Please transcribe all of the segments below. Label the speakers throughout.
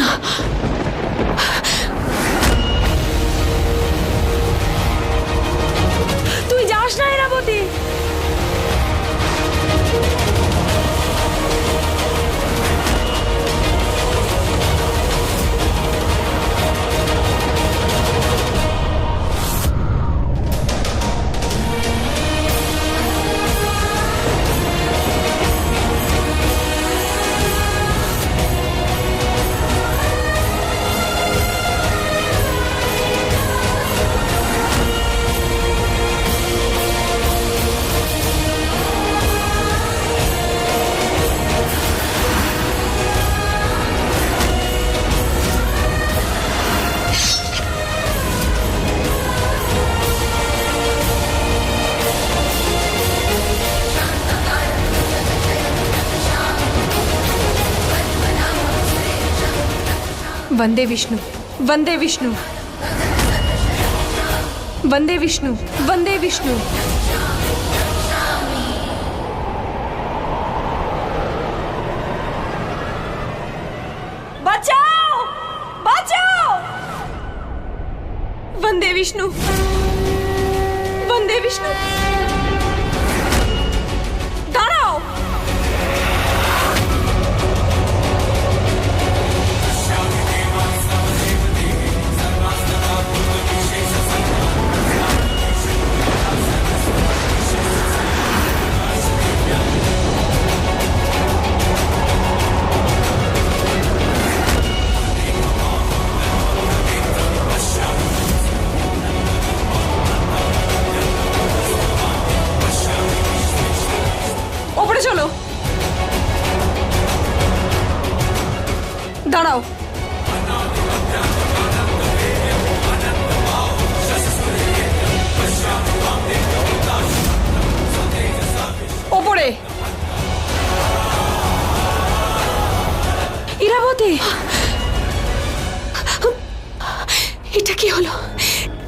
Speaker 1: না, তুই যাস না ইরাবতী। वंदे विष्णु, वंदे विष्णु, वंदे विष्णु, वंदे विष्णु। बचाओ, बचाओ। वंदे विष्णु, वंदे विष्णु। दाঁড়াও। চলো, দাঁড়াও। ওপরে। ইরাবতী, এটা কি হলো?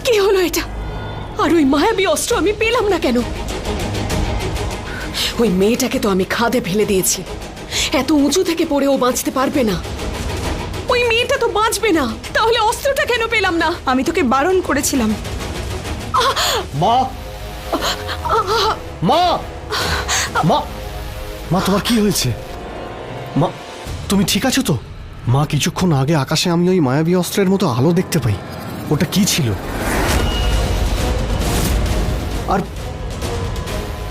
Speaker 1: কি হলো এটা? আর ওই মায়াবী অস্ত্র আমি পেলাম না কেন? ওই মেয়েটাকে তো আমি খাদে ফেলে দিয়েছি। এত উঁচু থেকে পড়েও বাঁচতে পারবে না। ওই মেয়েটা তো বাঁচবে না, তাহলে অস্ত্রটা কেন পেলাম না? আমি তোকে বারণ করেছিলাম।
Speaker 2: মা, মা, মা, মা, তোমার কি হয়েছে? মা, তুমি ঠিক আছো তো? মা, কিছুক্ষণ আগে আকাশে আমি ওই মায়াবী অস্ত্রের মতো আলো দেখতে পাই। ওটা কি ছিল? আর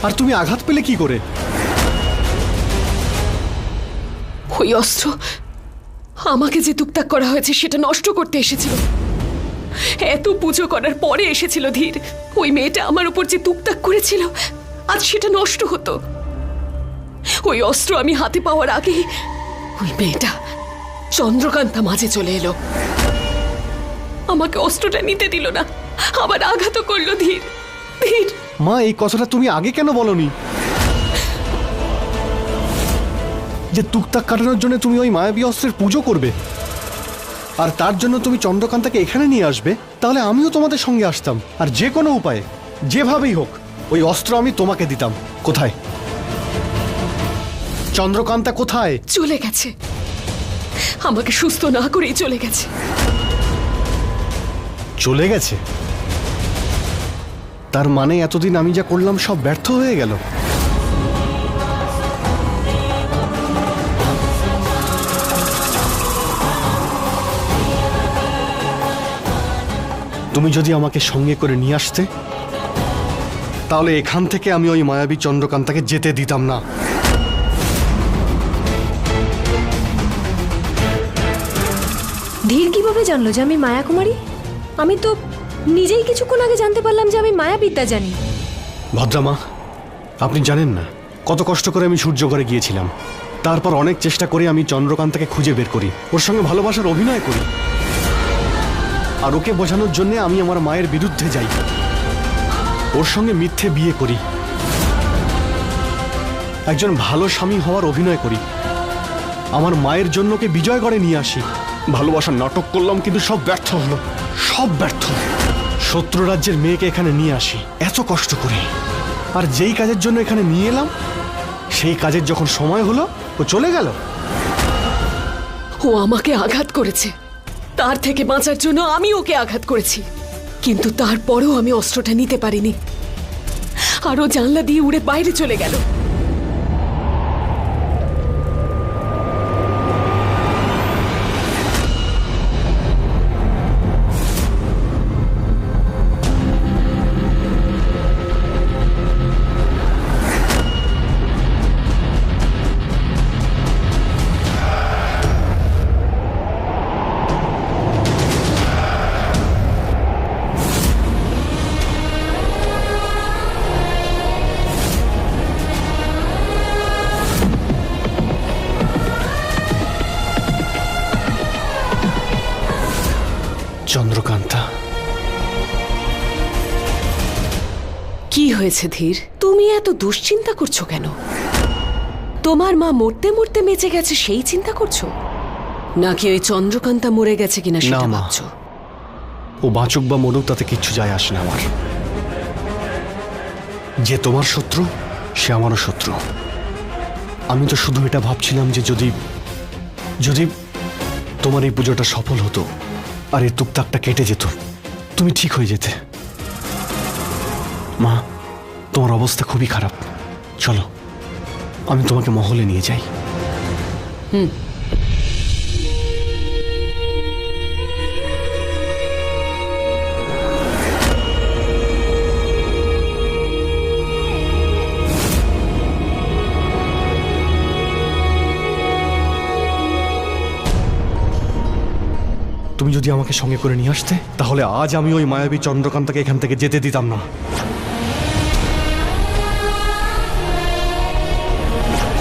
Speaker 2: আর তুমি আঘাত পেলে কি করে?
Speaker 1: ওই অস্ত্র আমাকে যে তুকতাক করা হয়েছে সেটা নষ্ট করতে এসেছিল। এত পুজো করার পরে এসেছিল ধীর। ওই মেয়েটা আমার উপর যে তুকতাক করেছিল, আজ সেটা নষ্ট হতো। ওই অস্ত্র আমি হাতে পাওয়ার আগেই ওই মেয়েটা চন্দ্রকান্তা মাঝে চলে এলো। আমাকে অস্ত্রটা নিতে দিল না, আবার আঘাতও করলো ধীর। ধীর,
Speaker 2: মা, এই কথাটা তুমি আগে কেন বলনি? যে তুকতাক কাটানোর জন্য তুমি ওই মায়াবী অস্ত্রের পুজো করবে, আর তার জন্য তুমি চন্দ্রকান্তাকে এখানে নিয়ে আসবে, তাহলে আমিও তোমাদের সঙ্গে আসতাম, আর যে কোনো উপায়ে, যেভাবেই হোক, ওই অস্ত্র আমি তোমাকে দিতাম। কোথায় চন্দ্রকান্তা? কোথায়?
Speaker 1: চলে গেছে। আমাকে সুস্থ না করেই চলে গেছে।
Speaker 2: চলে গেছে? তার মানে এতদিন আমি যা করলাম সব ব্যর্থ হয়ে গেল? তুমি যদি আমাকে সঙ্গে করে নিয়ে আসতে, তাহলে এখান থেকে আমি ওই মায়াবী চন্দ্রকান্তাকে যেতে দিতাম না।
Speaker 3: ধীর কিভাবে জানলো যে আমি মায়া কুমারী? আমি তো নিজেই কিছুক্ষণ আগে জানতে পারলাম যে আমি মায়াবিদ্যা জানি।
Speaker 2: ভদ্রামা, আপনি জানেন না কত কষ্ট করে আমি সূর্যঘরে গিয়েছিলাম। তারপর অনেক চেষ্টা করে আমি চন্দ্রকান্তাকে খুঁজে বের করি, ওর সঙ্গে ভালোবাসার অভিনয় করি, আর ওকে বোঝানোর জন্য আমি আমার মায়ের বিরুদ্ধে যাই, ওর সঙ্গে মিথ্যে বিয়ে করি, একজন ভালো স্বামী হওয়ার অভিনয় করি, আমার মায়ের জন্য ওকে বিজয়গড়ে নিয়ে আসি। ভালোবাসার নাটক করলাম, কিন্তু সব ব্যর্থ হলো, সব ব্যর্থ। শত্রু রাজ্যের মেয়েকে এখানে নিয়ে আসি এত কষ্ট করে, আর যেই কাজের জন্য এখানে নিয়ে এলাম, সেই কাজের যখন সময় হলো ও চলে গেল। ও
Speaker 1: ও আমাকে আঘাত করেছে, তার থেকে বাঁচার জন্য আমি ওকে আঘাত করেছি, কিন্তু তারপরেও আমি অস্ত্রটা নিতে পারিনি। আর ও জানলা দিয়ে উড়ে বাইরে চলে গেল।
Speaker 2: চন্দ্রকান্তা,
Speaker 1: কি হয়েছে ধীর? তুমি এত দুশ্চিন্তা করছো কেন? তোমার মা মরতে মরতে বেঁচে গেছে সেই চিন্তা করছো, নাকি ওই চন্দ্রকান্তা মরে গেছে কিনা সেটা
Speaker 2: না, মা।
Speaker 1: ভাবছো?
Speaker 2: ও বাঁচুক বা মরুক তাতে কিচ্ছু যায় আসে না আমার। যে তোমার শত্রু সে আমারও শত্রু। আমি তো শুধু এটা ভাবছিলাম যে যদি যদি তোমার এই পুজোটা সফল হতো আর এই টুকটাকটা কেটে যেত, তুমি ঠিক হয়ে যেতে। মা, তোমার অবস্থা খুবই খারাপ। চলো আমি তোমাকে মহলে নিয়ে যাই। তুমি যদি আমাকে সঙ্গে করে নিয়ে আসতে, তাহলে আজ আমি ওই মায়াবী চন্দ্রকান্তাকে এখান থেকে যেতে দিতাম না।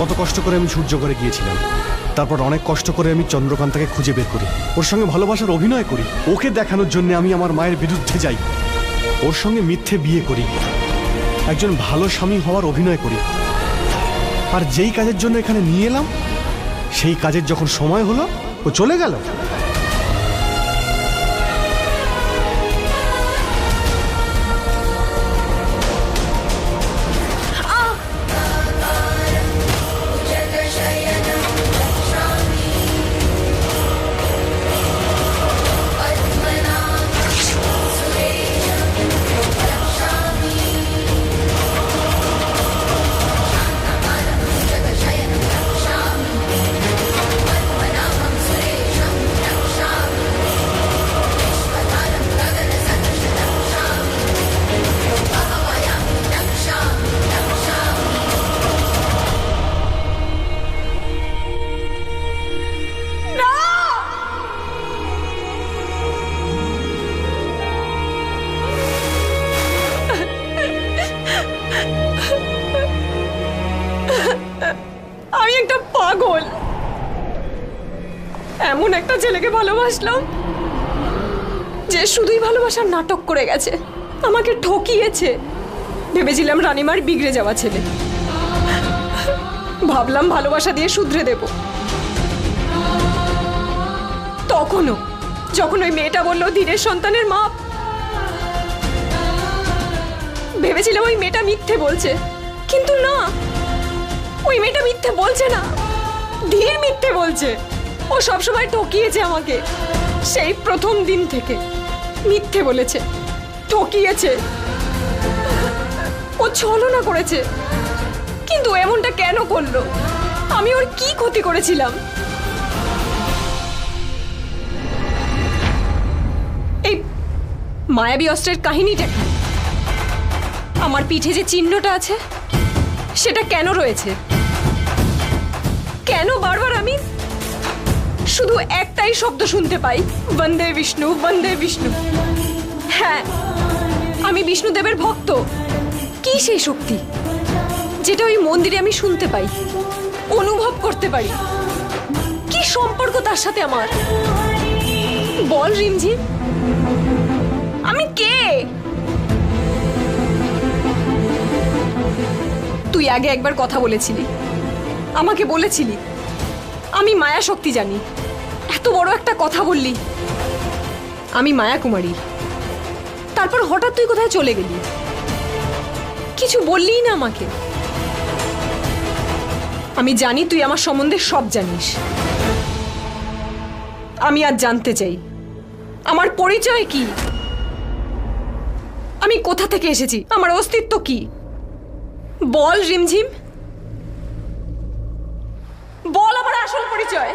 Speaker 2: কত কষ্ট করে আমি সূর্যগড়ে গিয়েছিলাম, তারপর অনেক কষ্ট করে আমি চন্দ্রকান্তাকে খুঁজে বের করি, ওর সঙ্গে ভালোবাসার অভিনয় করি, ওকে দেখানোর জন্য আমি আমার মায়ের বিরুদ্ধে যাই, ওর সঙ্গে মিথ্যে বিয়ে করি, একজন ভালো স্বামী হওয়ার অভিনয় করি। আর যেই কাজের জন্য এখানে নিয়ে এলাম, সেই কাজের যখন সময় হলো ও চলে গেল।
Speaker 3: আমি একটা পাগল, এমন একটা ছেলেকে ভালোবাসলাম যে শুধুই ভালোবাসার নাটক করে গেছে, আমাকে ঠকিয়েছে। ভেবেছিলাম রানীমার বিগড়ে যাওয়া ছেলে, ভাবলাম ভালোবাসা দিয়ে শুধরে দেব। তখনও যখন ওই মেয়েটা বললো ধীরের সন্তানের মা, ভেবেছিলাম ওই মেয়েটা মিথ্যে বলছে, কিন্তু না, ওই মেয়েটা মিথ্যে বলছে না, ধীর মিথ্যে বলছে। ও সবসময় ঠকিয়েছে আমাকে, সেই প্রথম দিন থেকে মিথ্যে বলেছে, ঠকিয়েছে, ও ছলনা করেছে। কিন্তু এমনটা কেন করলো? আমি ওর কি ক্ষতি করেছিলাম? এই মায়াবী অস্ত্রের কাহিনীটা কি? আমার পিঠে যে চিহ্নটা আছে সেটা কেন রয়েছে? কেন বারবার আমি শুধু একটাই শব্দ শুনতে পাই, বন্দে বিষ্ণু, বন্দে বিষ্ণু? হ্যাঁ, আমি বিষ্ণুদেবের ভক্ত। কি সেই শক্তি যেটা ওই মন্দিরে আমি শুনতে পাই, অনুভব করতে পারি? কি সম্পর্ক তার সাথে আমার? বল রিমঝিম, আমি কে? তুই আগে একবার কথা বলেছিলি, আমাকে বলেছিলি আমি মায়া শক্তি জানি। এত বড় একটা কথা বললি, আমি মায়া কুমারী। তারপর হঠাৎ তুই কোথায় চলে গেলি? কিছু বললিই না আমাকে। আমি জানি তুই আমার সম্বন্ধে সব জানিস, আমি আজ জানতে চাই আমার পরিচয় কি, আমি কোথা থেকে এসেছি, আমার অস্তিত্ব কি? বল রিমঝিম, বল আমার আসল পরিচয়।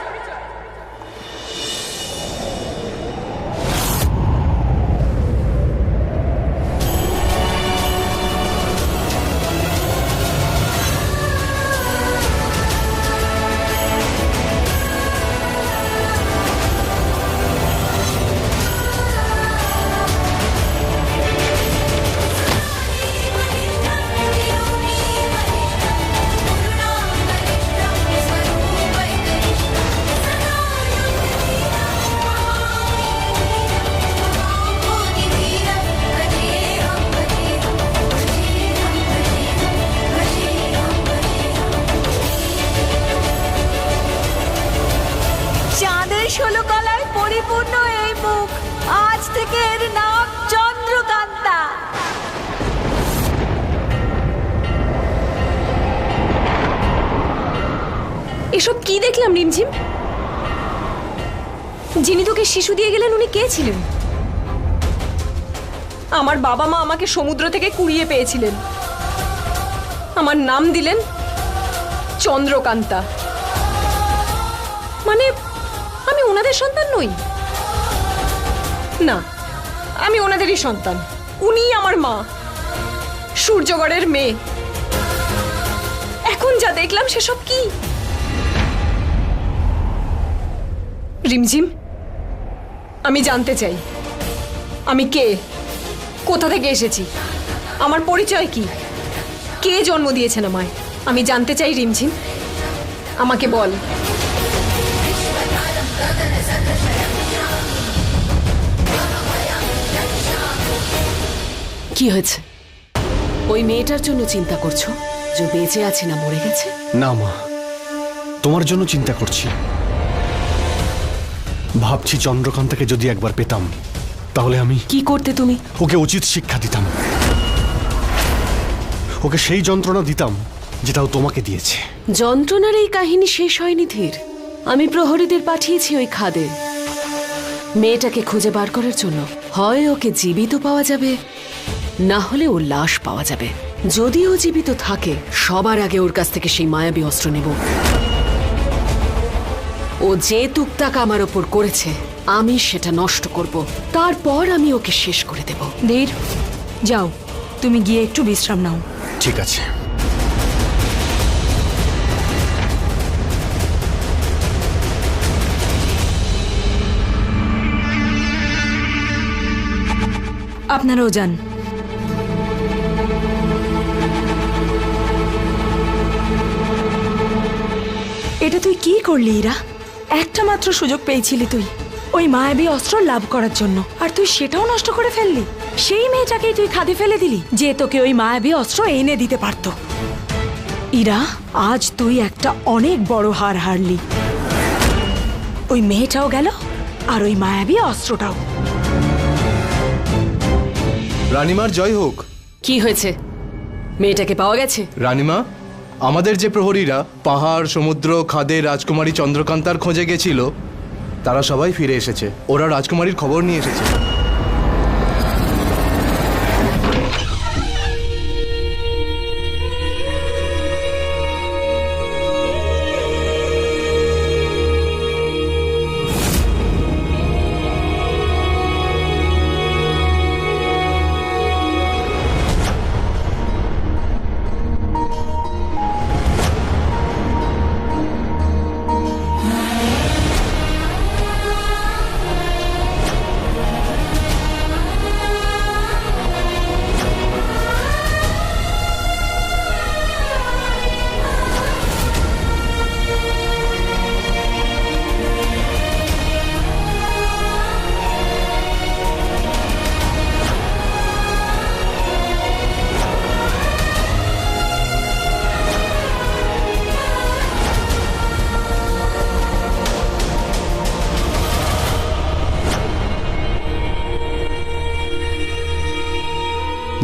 Speaker 4: চাঁদের 16 কলায় পরিপূর্ণ এই মুখ, আজ থেকে এর নাম চন্দ্রকান্তা।
Speaker 3: এসব কি দেখলাম রিমঝিম? যিনি তোকে শিশু দিয়ে গেলেন উনি কে ছিলেন? আমার বাবা মা আমাকে সমুদ্র থেকে কুড়িয়ে পেয়েছিলেন, আমার নাম দিলেন চন্দ্রকান্তা। মানে আমি ওনাদের সন্তান নই? না, আমি ওনাদেরই সন্তান। উনিই আমার মা, সূর্যগড়ের মেয়ে। এখন যা দেখলাম সেসব কি? রিমঝিম, আমি জানতে চাই আমি কে, কোথা থেকে এসেছি, আমার পরিচয় কি, কে জন্ম দিয়েছেন আমায়? আমি জানতে চাই রিমঝিম, আমাকে বল।
Speaker 1: কি হয়েছে? ওই মেয়েটার জন্য চিন্তা করছো যে বেঁচে আছে না মরে গেছে?
Speaker 2: না মা, তোমার জন্য চিন্তা করছি। ভাবছি চন্দ্রকান্তাকে যদি একবার পেতাম তাহলে আমি
Speaker 1: কি করতে তুমি?
Speaker 2: ওকে উচিত শিক্ষা দিতাম, ওকে সেই যন্ত্রণা দিতাম যেটাও তোমাকে দিয়েছে।
Speaker 1: যন্ত্রণার এই কাহিনী শেষ হয়নি ধীর। আমি প্রহরীদের পাঠিয়েছি ওই খাদে মেয়েটাকে খুঁজে বার করার জন্য। হয় ওকে জীবিত পাওয়া যাবে, না হলে ওর লাশ পাওয়া যাবে। যদি ও জীবিত থাকে সবার আগে ওর কাছ থেকে সেই মায়াবী অস্ত্র নেব। ও যে তুকতাক আমার ওপর করেছে আমি সেটা নষ্ট করব, তারপর আমি ওকে শেষ করে দেব।
Speaker 4: ধীর, যাও তুমি গিয়ে একটু বিশ্রাম নাও।
Speaker 2: ঠিক আছে।
Speaker 4: আপনারাও যান। এটা তুই কি করলি ইরা? একটা মাত্র সুযোগ পেয়েছিলি তুই ওই মায়াবী অস্ত্র লাভ করার জন্য, আর তুই সেটাও নষ্ট করে ফেললি। সেই মেয়েটাকেই তুই খাদে ফেলে দিলি যে তোকে ওই মায়াবী অস্ত্র এনে দিতে পারত। ইরা, আজ তুই একটা অনেক বড় হার হারলি। ওই মেয়েটাও গেল আর ওই মায়াবী অস্ত্রটাও।
Speaker 5: রানিমার জয় হোক।
Speaker 1: কি হয়েছে? মেয়েটাকে পাওয়া গেছে?
Speaker 5: রানিমা, আমাদের যে প্রহরীরা পাহাড়, সমুদ্র, খাদে রাজকুমারী চন্দ্রকান্তার খোঁজে গেছিল তারা সবাই ফিরে এসেছে। ওরা রাজকুমারীর খবর নিয়ে এসেছে।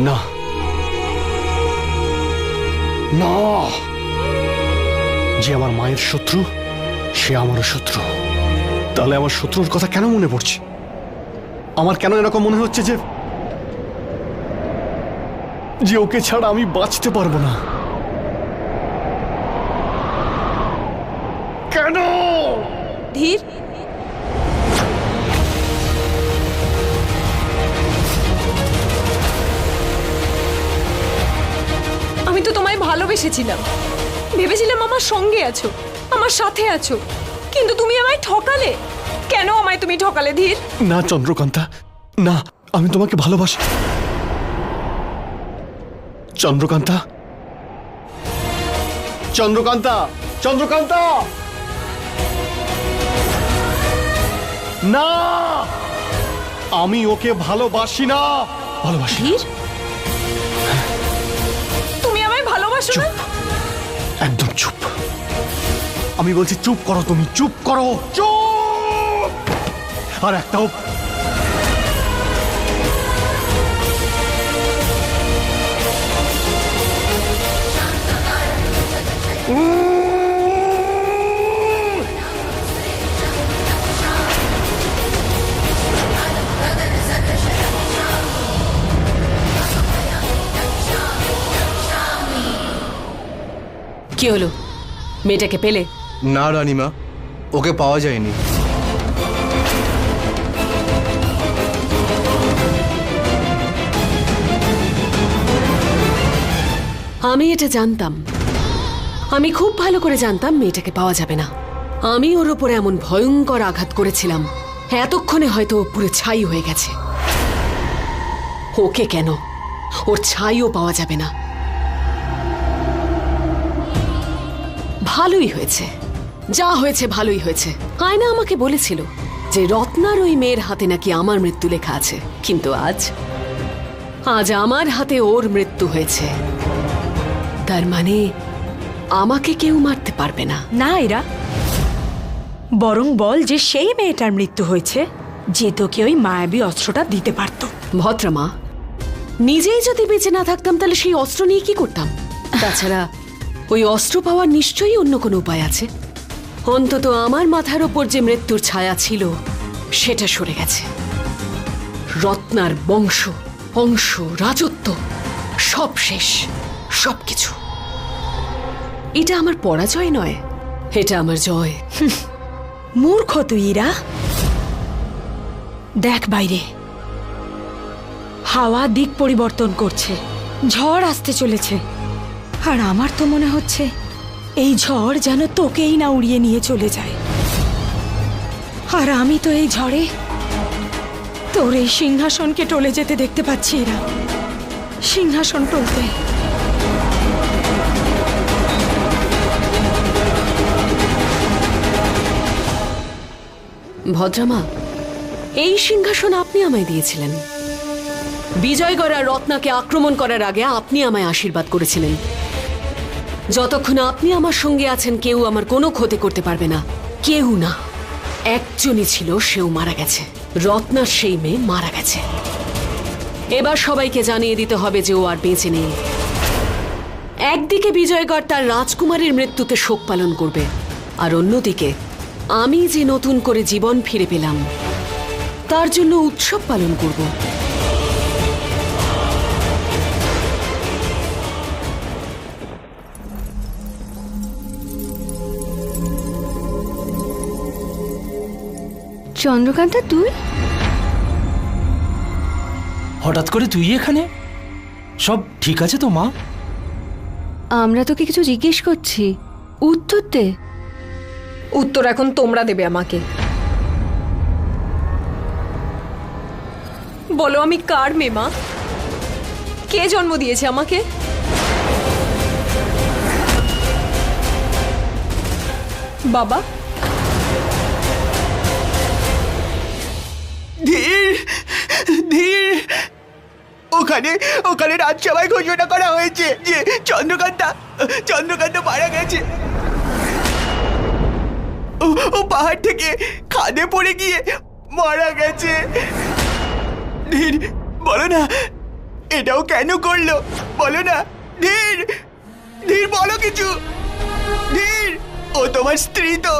Speaker 2: না না, যে আমার মায়ের শত্রু সে আমারও শত্রু। তাহলে আমার শত্রুর কথা কেন মনে পড়ছে? আমার কেন এরকম মনে হচ্ছে যে যে ওকে ছাড়া আমি বাঁচতে পারবো না? কেন?
Speaker 3: ধীর, আমি তো তোমায় ভালোবেসেছিলাম, ভেবেছিলাম আমার সঙ্গে আছো, আমার সাথে আছো, কিন্তু তুমি আমায় ঠকালে। কেন আমায় তুমি ঠকালে ধীর?
Speaker 2: না চন্দ্রকান্তা, না, আমি তোমাকে ভালোবাসি। চন্দ্রকান্তা, চন্দ্রকান্তা, চন্দ্রকান্তা, না, আমি ওকে ভালোবাসি না। ভালোবাসি?
Speaker 3: ধীর, তুমি আমায় ভালোবাসো না?
Speaker 2: চুপ, একদম চুপ। আমি বলছি চুপ করো, তুমি চুপ করো, চুপ। আর একটাও
Speaker 1: কি হলো, মেয়েটাকে পেলে?
Speaker 5: না রানীমা, ওকে পাওয়া যায়নি।
Speaker 1: আমি এটা জানতাম, আমি খুব ভালো করে জানতাম মেয়েটাকে পাওয়া যাবে না। আমি ওর ওপরে এমন ভয়ঙ্কর আঘাত করেছিলাম, এতক্ষণে হয়তো ও পুরো ছাই হয়ে গেছে। ওকে কেন, ওর ছাইও পাওয়া যাবে না। ভালোই হয়েছে, যা হয়েছে ভালোই হয়েছে। আয়না আমাকে বলেছিল যে রত্নার ওই মেয়ের হাতে নাকি আমার মৃত্যু লেখা আছে, কিন্তু আজ আমার হাতে ওর মৃত্যু হয়েছে। তার মানে আমাকে কেউ মারতে পারবে না।
Speaker 4: না এরা, বরং বল যে সেই মেয়েটার মৃত্যু হয়েছে যে তোকে ওই মায়াবী অস্ত্রটা দিতে পারত।
Speaker 1: ভদ্রমা, নিজেই যদি বেঁচে না থাকতাম তাহলে সেই অস্ত্র নিয়ে কি করতাম? তাছাড়া ওই অস্ত্র পাওয়ার নিশ্চয়ই অন্য কোনো উপায় আছে। অন্তত আমার মাথার ওপর যে মৃত্যুর ছায়া ছিল সেটা সরে গেছে। রত্নার বংশ, অংশ, রাজত্ব সব শেষ, সবকিছু। এটা আমার পরাজয় নয়, এটা আমার জয়।
Speaker 4: মূর্খ তুই ইরা। দেখ বাইরে, হাওয়া দিক পরিবর্তন করছে, ঝড় আসতে চলেছে। আর আমার তো মনে হচ্ছে এই ঝড় যেন তোকেই না উড়িয়ে নিয়ে চলে যায়। আর আমি তো এই ঝড়ে তোর এই সিংহাসনকে টলে যেতে দেখতে পাচ্ছি এরা। সিংহাসন টলতে।
Speaker 1: ভদ্রমা, এই সিংহাসন আপনি আমায় দিয়েছিলেন। বিজয়গড় আর রত্নাকে আক্রমণ করার আগে আপনি আমায় আশীর্বাদ করেছিলেন, যতক্ষণ আপনি আমার সঙ্গে আছেন কেউ আমার কোনো ক্ষতি করতে পারবে না। কেউ না, একজনই ছিল, সেও মারা গেছে। রত্নার সেই মেয়ে মারা গেছে। এবার সবাইকে জানিয়ে দিতে হবে যে ও আর বেঁচে নেই। একদিকে বিজয়গড় তার রাজকুমারীর মৃত্যুতে শোক পালন করবে, আর অন্যদিকে আমি যে নতুন করে জীবন ফিরে পেলাম তার জন্য উৎসব পালন করব।
Speaker 3: চন্দ্রকান্তা, তুই
Speaker 6: হঠাৎ করে তুই এখানে? সব ঠিক আছে তো মা?
Speaker 3: আমরা তোকে কিছু জিজ্ঞেস করছি, উত্তর দে। উত্তর এখন তোমরা দেবে আমাকে। বলো, আমি কার মেয়ে মা? কে জন্ম দিয়েছে আমাকে? বাবা?
Speaker 7: ধীর, ধীর, ওখানে ওখানে রাজসভায় ঘোষণা করা হয়েছে যে চন্দ্রকান্তা মারা গেছে। ও পাহাড় থেকে খাদে পড়ে গিয়ে মারা গেছে। ধীর, বলো না এটাও কেন করলো, বলো না। ধীর, ধীর, বলো কিছু। ধীর, ও তোমার স্ত্রী তো,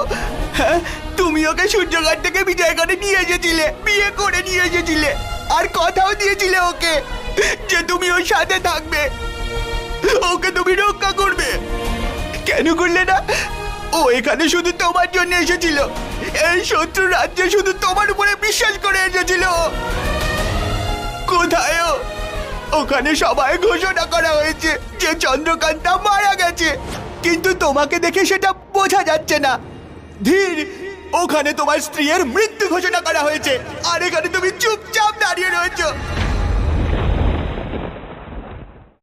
Speaker 7: হ্যাঁ? তুমি ওকে সূর্যঘাট থেকে বিজয়গড়ে নিয়ে এসেছিলে, বিয়ে করে নিয়ে এসেছিলে, আর কথাও দিয়েছিলে ওকে যে তুমি ওর সাথে থাকবে, ওকে তুমি রক্ষা করবে। কেন করলে না? ও এখানে শুধু তোমার জন্য এসেছিল, এই শত্রু রাজ্যে শুধু তোমার উপরে বিশ্বাস করে এসেছিল। কোথায় ও? ওখানে সবাই ঘোষণা করা হয়েছে যে চন্দ্রকান্তা মারা গেছে, কিন্তু তোমাকে দেখে সেটা বোঝা যাচ্ছে না। ধীর, ওখানে তোমার স্ত্রীর মৃত্যু ঘোষণা করা হয়েছে, আর এখানে তুমি চুপচাপ দাঁড়িয়ে রয়েছো।